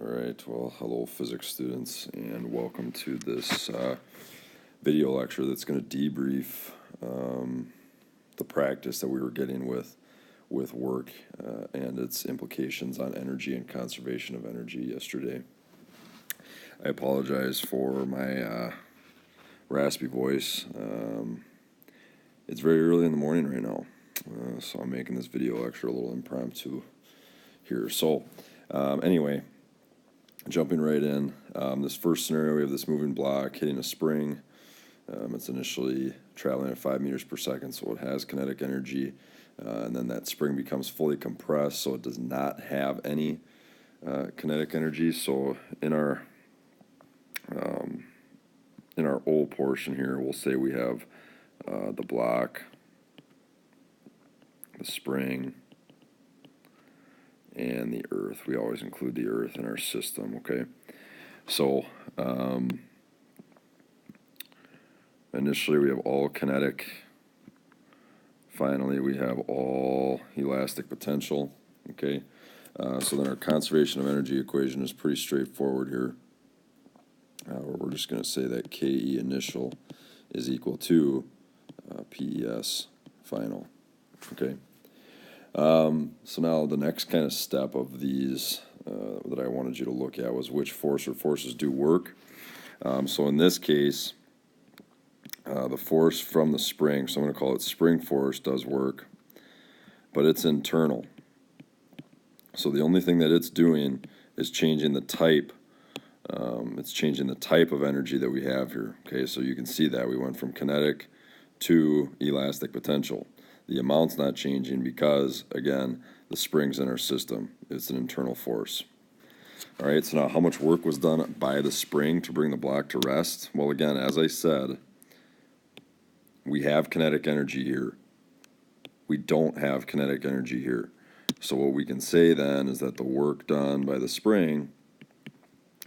Alright, well, hello physics students, and welcome to this video lecture that's going to debrief the practice that we were getting with work and its implications on energy and conservation of energy yesterday. I apologize for my raspy voice. It's very early in the morning right now, so I'm making this video lecture a little impromptu here. So, anyway, jumping right in, this first scenario, we have this moving block hitting a spring. It's initially traveling at 5 meters per second, so it has kinetic energy, and then that spring becomes fully compressed, so it does not have any kinetic energy. So in our O portion here, we'll say we have the block, the spring, and the earth. We always include the earth in our system, okay? So initially we have all kinetic. Finally we have all elastic potential, okay? So then our conservation of energy equation is pretty straightforward here. We're just going to say that KE initial is equal to PES final, okay? So now the next kind of step of these that I wanted you to look at was which force or forces do work. So in this case, the force from the spring, so I'm going to call it spring force, does work, but it's internal. So the only thing that it's doing is changing the type. It's changing the type of energy that we have here. Okay, so you can see that we went from kinetic to elastic potential. The amount's not changing because, again, the spring's in our system. It's an internal force. All right, so now how much work was done by the spring to bring the block to rest? Well, again, as I said, we have kinetic energy here. We don't have kinetic energy here. So what we can say then is that the work done by the spring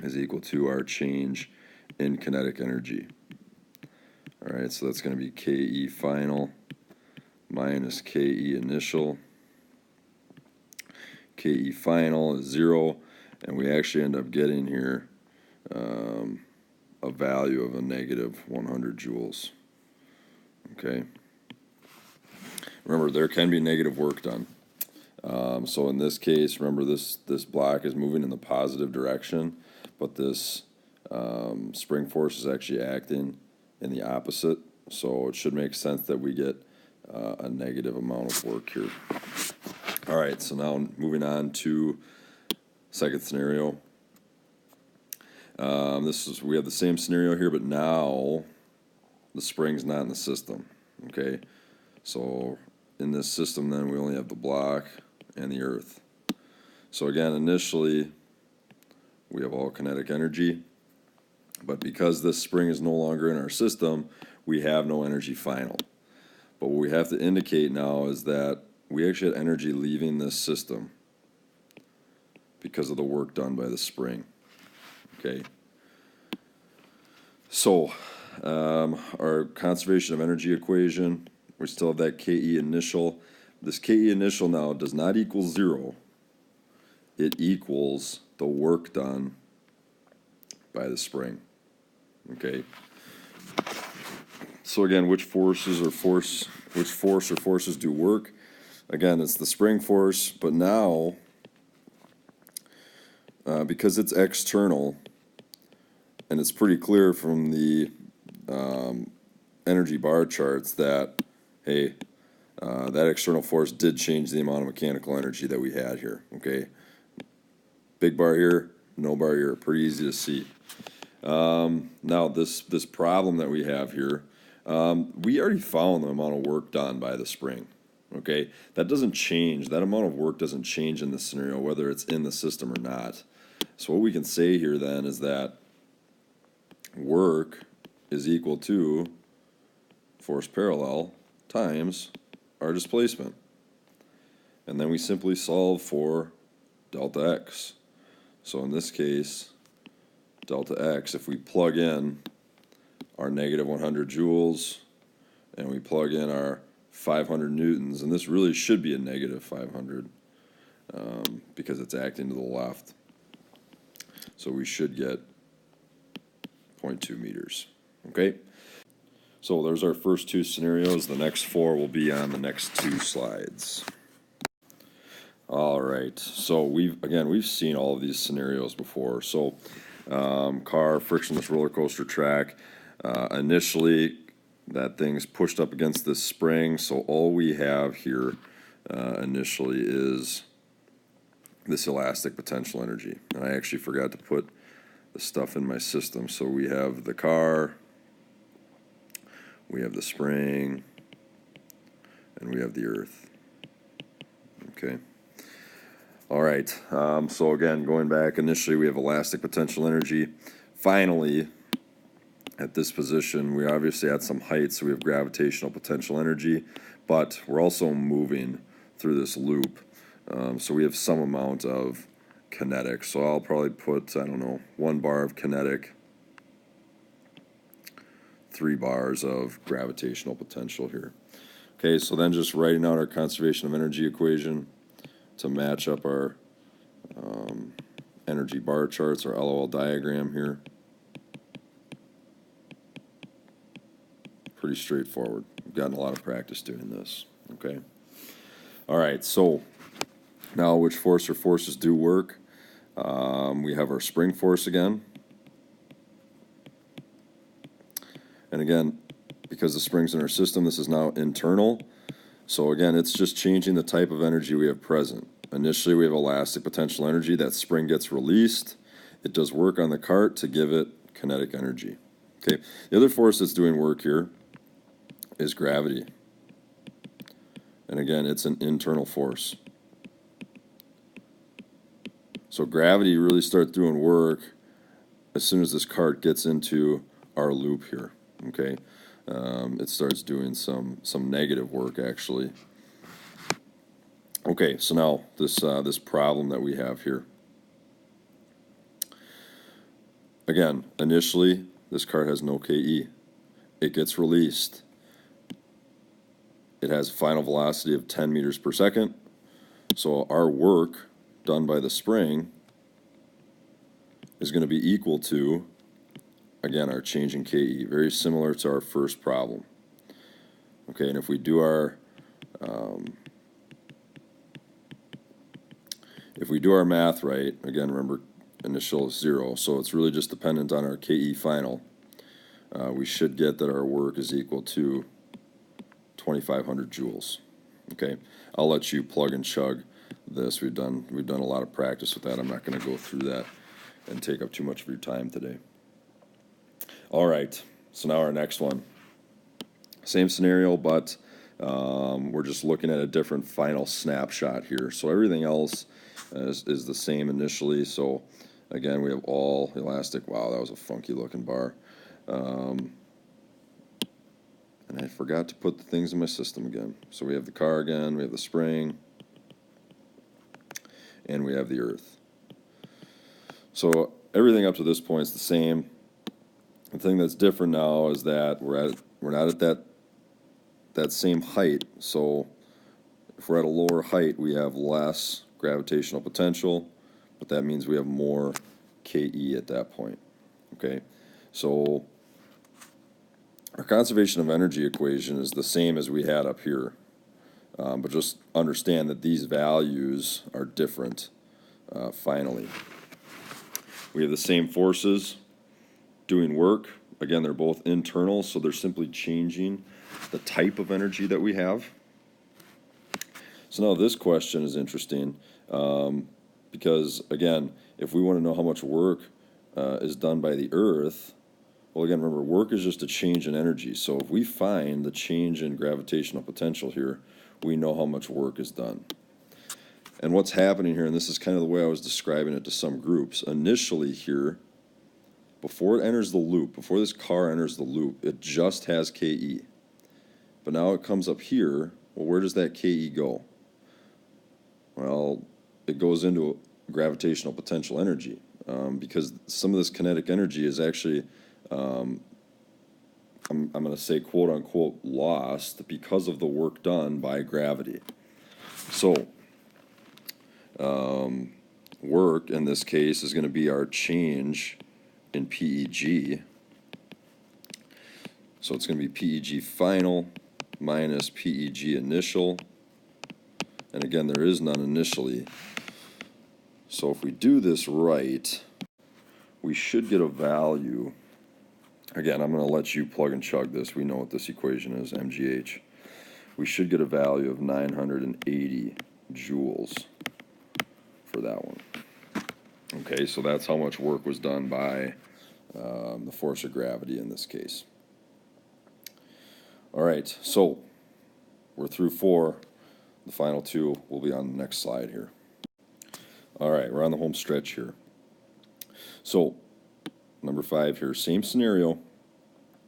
is equal to our change in kinetic energy. All right, so that's going to be KE final minus KE initial. KE final is 0, and we actually end up getting here a value of a negative 100 joules. Okay. Remember, there can be negative work done. So in this case, remember this block is moving in the positive direction, but this spring force is actually acting in the opposite. So it should make sense that we get a negative amount of work here. All right, so now moving on to second scenario. We have the same scenario here, but now the spring's not in the system. Okay, so in this system then we only have the block and the earth. So again, initially we have all kinetic energy, but because this spring is no longer in our system, we have no energy final. But what we have to indicate now is that we actually had energy leaving this system because of the work done by the spring. Okay. So our conservation of energy equation, we still have that KE initial. This KE initial now does not equal 0. It equals the work done by the spring. Okay. So again, which force or forces do work? Again, it's the spring force, but now because it's external, and it's pretty clear from the energy bar charts that, hey, that external force did change the amount of mechanical energy that we had here, okay? Big bar here, no bar here, pretty easy to see. Now, this problem that we have here, we already found the amount of work done by the spring, okay? That doesn't change. That amount of work doesn't change in this scenario, whether it's in the system or not. So what we can say here then is that work is equal to force parallel times our displacement. And then we simply solve for delta x. So in this case, delta x, if we plug in our negative 100 joules and we plug in our 500 newtons, and this really should be a negative 500 because it's acting to the left. So we should get 0.2 meters, okay? So there's our first two scenarios. The next four will be on the next two slides. All right, so we've seen all of these scenarios before. So car, frictionless roller coaster track. Initially, that thing's pushed up against this spring, so all we have here initially is this elastic potential energy. And I actually forgot to put the stuff in my system. So we have the car, we have the spring, and we have the earth. Okay. All right, so again, going back, initially we have elastic potential energy. Finally, at this position, we obviously had some height, so we have gravitational potential energy, but we're also moving through this loop. So we have some amount of kinetic. So I'll probably put, I don't know, 1 bar of kinetic, 3 bars of gravitational potential here. Okay, so then just writing out our conservation of energy equation to match up our energy bar charts, our LOL diagram here. Pretty straightforward. We've gotten a lot of practice doing this, okay? All right, so now which force or forces do work? We have our spring force again. And again, because the spring's in our system, this is now internal. So again, it's just changing the type of energy we have present. Initially, we have elastic potential energy. That spring gets released. It does work on the cart to give it kinetic energy. Okay, the other force that's doing work here is gravity. And again, it's an internal force. So gravity really starts doing work as soon as this cart gets into our loop here. Okay, it starts doing some negative work actually. Okay, so now this problem that we have here. Again, initially this cart has no KE. It gets released. It has a final velocity of 10 meters per second. So our work done by the spring is going to be equal to, again, our change in KE, very similar to our first problem. Okay, and if we do our math right, again, remember initial is 0, so it's really just dependent on our KE final. We should get that our work is equal to 2,500 joules. Okay, I'll let you plug and chug this. We've done a lot of practice with that. I'm not going to go through that and take up too much of your time today. All right, so now our next one. Same scenario, but we're just looking at a different final snapshot here. So everything else is the same initially. So again, we have all elastic. Wow, that was a funky looking bar. And I forgot to put the things in my system again. So we have the car again, we have the spring, and we have the earth. So everything up to this point is the same. The thing that's different now is that we're not at that same height. So if we're at a lower height, we have less gravitational potential, but that means we have more KE at that point. Okay, so our conservation of energy equation is the same as we had up here, but just understand that these values are different finally. We have the same forces doing work. Again, they're both internal, so they're simply changing the type of energy that we have. So now this question is interesting because, again, if we want to know how much work is done by the Earth, well, again, remember, work is just a change in energy. So if we find the change in gravitational potential here, we know how much work is done. And what's happening here, and this is kind of the way I was describing it to some groups, initially here, before it enters the loop, before this car enters the loop, it just has KE. But now it comes up here, well, where does that KE go? Well, it goes into gravitational potential energy because some of this kinetic energy is actually, I'm going to say quote unquote lost because of the work done by gravity. So work in this case is going to be our change in PEG. So it's going to be PEG final minus PEG initial. And again, there is none initially. So if we do this right, we should get a value. Again, I'm going to let you plug and chug this. We know what this equation is, MGH. We should get a value of 980 joules for that one. Okay, so that's how much work was done by the force of gravity in this case. All right, so we're through 4. The final 2 will be on the next slide here. All right, we're on the home stretch here. So number 5 here, same scenario,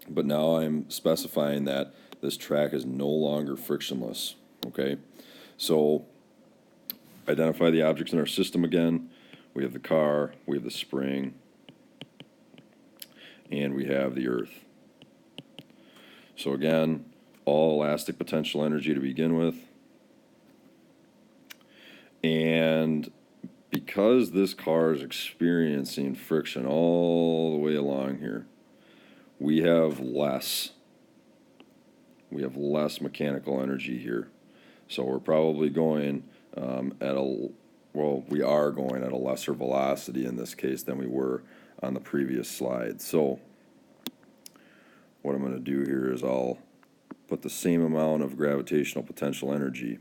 but now I'm specifying that this track is no longer frictionless. Okay, so identify the objects in our system again. We have the car, we have the spring, and we have the earth. So again, all elastic potential energy to begin with. And because this car is experiencing friction all the way along here, we have less mechanical energy here. So we're probably going we are going at a lesser velocity in this case than we were on the previous slide. So what I'm going to do here is I'll put the same amount of gravitational potential energy,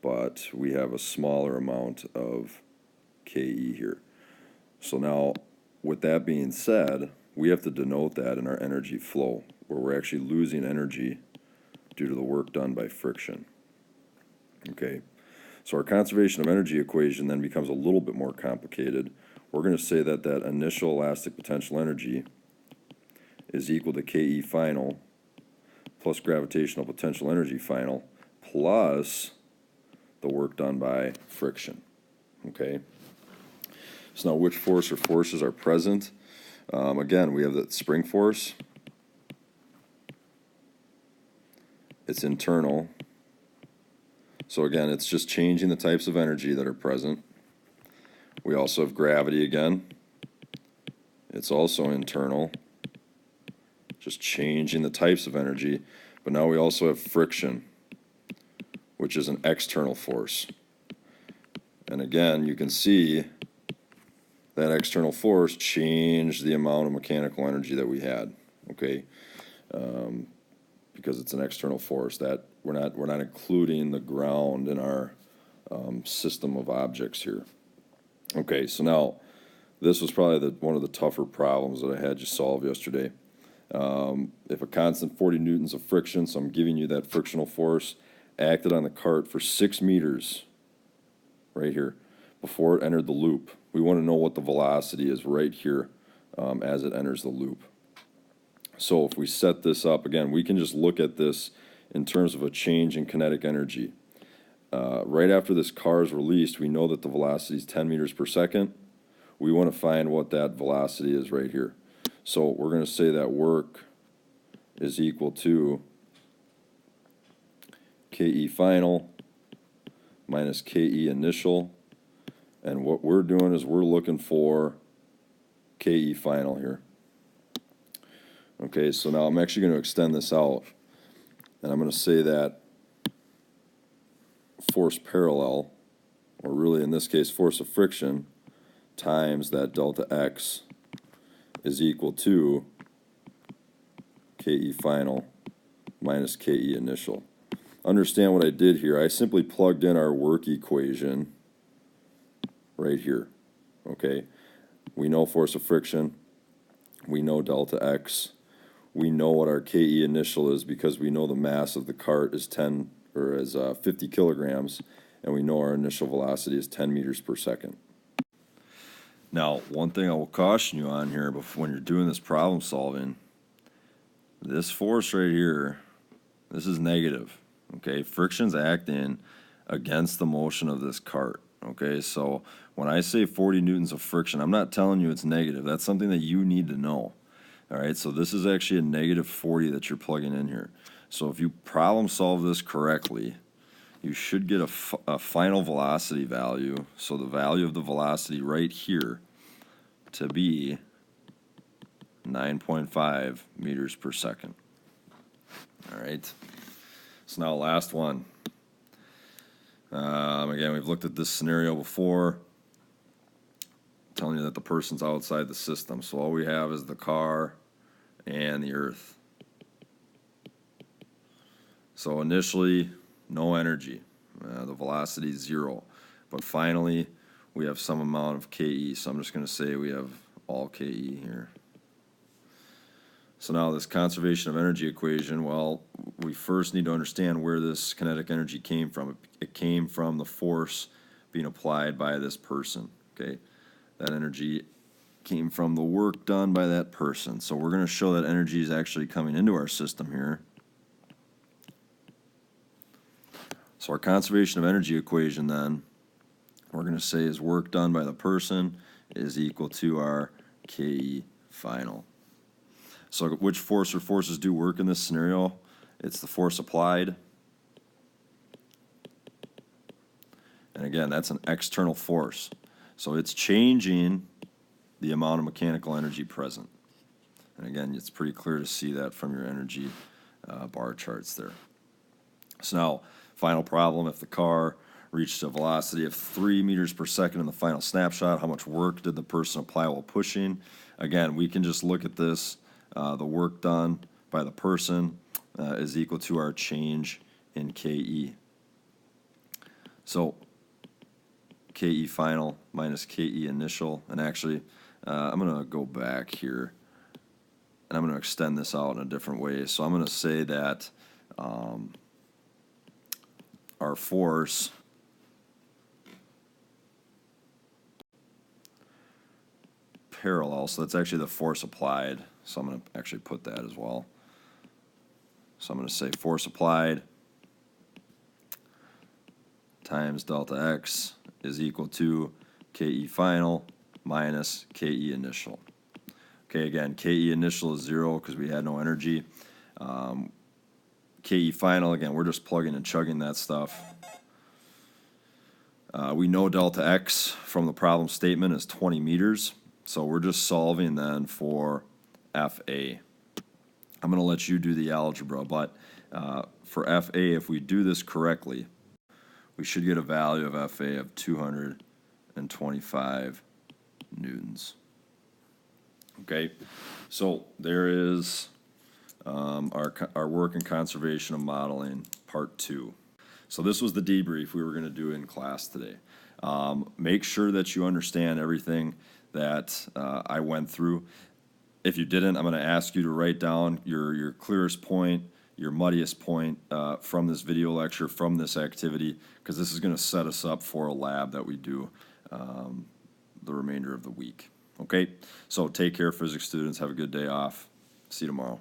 but we have a smaller amount of KE here. So now, with that being said, we have to denote that in our energy flow, where we're actually losing energy due to the work done by friction. Okay, so our conservation of energy equation then becomes a little bit more complicated. We're going to say that that initial elastic potential energy is equal to KE final plus gravitational potential energy final plus the work done by friction. Okay, so now which force or forces are present? Again, we have the spring force. It's internal. So again, it's just changing the types of energy that are present. We also have gravity again. It's also internal, just changing the types of energy. But now we also have friction, which is an external force. And again, you can see that external force changed the amount of mechanical energy that we had, okay? Because it's an external force that we're not including the ground in our system of objects here. Okay, so now this was probably one of the tougher problems that I had you solve yesterday. If a constant 40 newtons of friction, so I'm giving you that frictional force, acted on the cart for 6 meters right here before it entered the loop. We want to know what the velocity is right here as it enters the loop. So if we set this up, again, we can just look at this in terms of a change in kinetic energy. Right after this car is released, we know that the velocity is 10 meters per second. We want to find what that velocity is right here. So we're going to say that work is equal to KE final minus KE initial. And what we're doing is we're looking for KE final here. Okay, so now I'm actually going to extend this out, and I'm going to say that force parallel, or really in this case force of friction, times that delta x is equal to KE final minus KE initial. Understand what I did here. I simply plugged in our work equation right here. Okay, we know force of friction, we know delta x, we know what our KE initial is because we know the mass of the cart is 50 kilograms, and we know our initial velocity is 10 meters per second. Now, one thing I will caution you on here when you're doing this problem solving, this force right here, this is negative. Okay, friction's acting against the motion of this cart. Okay, so when I say 40 newtons of friction, I'm not telling you it's negative. That's something that you need to know. All right, so this is actually a negative 40 that you're plugging in here. So if you problem solve this correctly, you should get a final velocity value, so the value of the velocity right here, to be 9.5 meters per second. All right, so now last one. Again, we've looked at this scenario before, telling you that the person's outside the system, so all we have is the car and the earth. So initially, no energy, the velocity is 0, but finally we have some amount of KE, so I'm just going to say we have all KE here. So now this conservation of energy equation, well, we first need to understand where this kinetic energy came from. It came from the force being applied by this person, okay? That energy came from the work done by that person. So we're going to show that energy is actually coming into our system here. So our conservation of energy equation then, we're going to say is work done by the person is equal to our KE final. So which force or forces do work in this scenario? It's the force applied. And again, that's an external force. So it's changing the amount of mechanical energy present. And again, it's pretty clear to see that from your energy bar charts there. So now, final problem, if the car reached a velocity of 3 meters per second in the final snapshot, how much work did the person apply while pushing? Again, we can just look at this. The work done by the person is equal to our change in KE. So KE final minus KE initial, and actually I'm going to go back here and I'm going to extend this out in a different way. So I'm going to say that our force parallel, so that's actually the force applied, so I'm going to actually put that as well. So I'm going to say force applied times delta x is equal to KE final minus KE initial. Okay, again, KE initial is 0 because we had no energy. KE final, again, we're just plugging and chugging that stuff. We know delta x from the problem statement is 20 meters, so we're just solving then for FA. I'm going to let you do the algebra, but for FA, if we do this correctly, we should get a value of FA of 225 newtons. Okay, so there is our work in conservation of modeling, part 2. So this was the debrief we were going to do in class today. Make sure that you understand everything that I went through. If you didn't, I'm going to ask you to write down your clearest point, your muddiest point from this video lecture, from this activity, because this is going to set us up for a lab that we do the remainder of the week. Okay, so take care, physics students. Have a good day off. See you tomorrow.